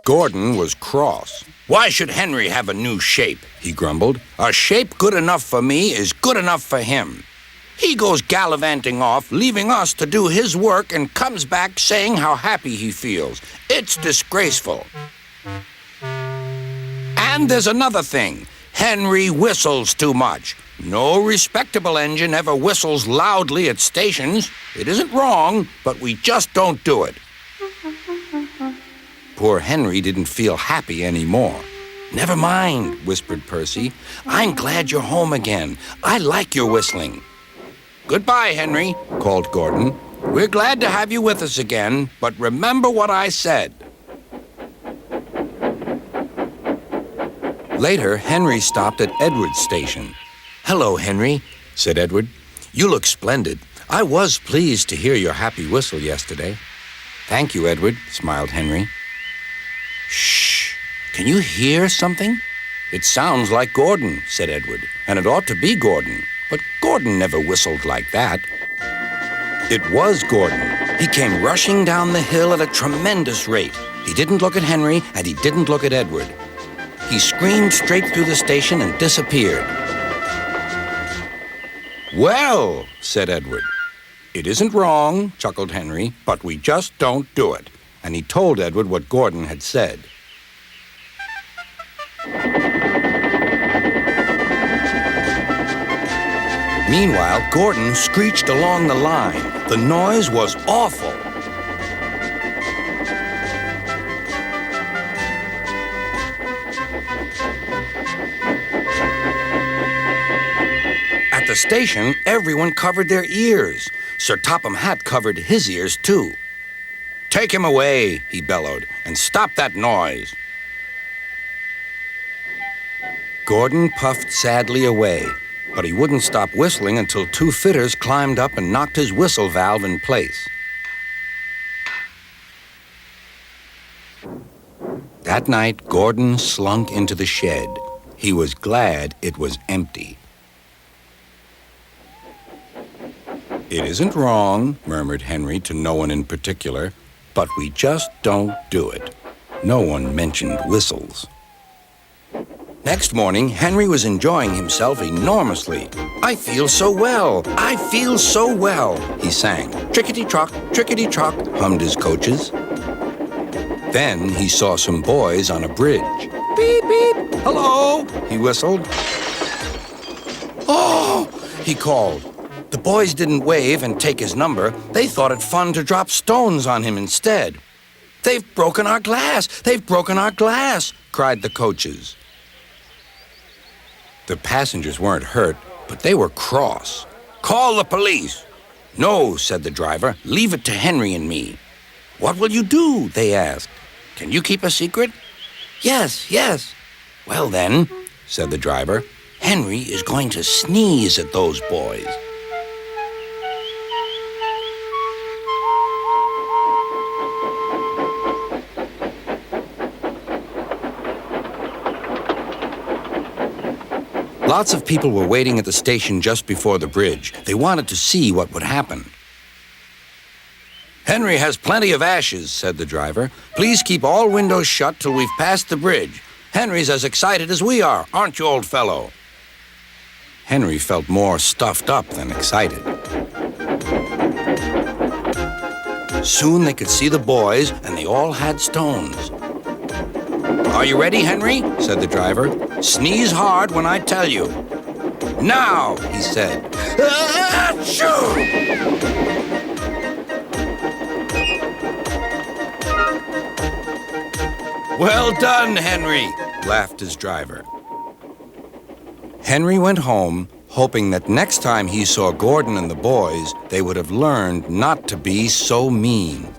Gordon was cross. "Why should Henry have a new shape?" he grumbled. "A shape good enough for me is good enough for him. He goes gallivanting off, leaving us to do his work, and comes back saying how happy he feels. It's disgraceful. And there's another thing. Henry whistles too much. No respectable engine ever whistles loudly at stations. It isn't wrong, but we just don't do it." Poor Henry didn't feel happy anymore. "Never mind," whispered Percy. "I'm glad you're home again. I like your whistling." "Goodbye, Henry," called Gordon. "We're glad to have you with us again, but remember what I said." Later, Henry stopped at Edward's station. "Hello, Henry," said Edward. "You look splendid. I was pleased to hear your happy whistle yesterday." "Thank you, Edward," smiled Henry. "Shh! Can you hear something?" "It sounds like Gordon," said Edward, "and it ought to be Gordon. But Gordon never whistled like that." It was Gordon. He came rushing down the hill at a tremendous rate. He didn't look at Henry, and he didn't look at Edward. He screamed straight through the station and disappeared. "Well," said Edward. "It isn't wrong," chuckled Henry, "but we just don't do it." And he told Edward what Gordon had said. Meanwhile, Gordon screeched along the line. The noise was awful. At the station, everyone covered their ears. Sir Topham Hatt covered his ears, too. "Take him away," he bellowed, "and stop that noise." Gordon puffed sadly away, but he wouldn't stop whistling until two fitters climbed up and knocked his whistle valve in place. That night, Gordon slunk into the shed. He was glad it was empty. "It isn't wrong," murmured Henry to no one in particular, "but we just don't do it." No one mentioned whistles. Next morning, Henry was enjoying himself enormously. "I feel so well, I feel so well," he sang. "Trickety-trock, trickety-trock," hummed his coaches. Then he saw some boys on a bridge. "Beep, beep, hello," he whistled. "Oh," he called. The boys didn't wave and take his number. They thought it fun to drop stones on him instead. "They've broken our glass! They've broken our glass!" cried the coaches. The passengers weren't hurt, but they were cross. "Call the police." "No," said the driver. "Leave it to Henry and me." "What will you do?" they asked. "Can you keep a secret?" "Yes, yes." "Well then," said the driver, "Henry is going to sneeze at those boys." Lots of people were waiting at the station just before the bridge. They wanted to see what would happen. "Henry has plenty of ashes," said the driver. "Please keep all windows shut till we've passed the bridge. Henry's as excited as we are, aren't you, old fellow?" Henry felt more stuffed up than excited. Soon they could see the boys, and they all had stones. "Are you ready, Henry?" said the driver. "Sneeze hard when I tell you." "Now," he said. Achoo! "Well done, Henry," laughed his driver. Henry went home, hoping that next time he saw Gordon and the boys, they would have learned not to be so mean.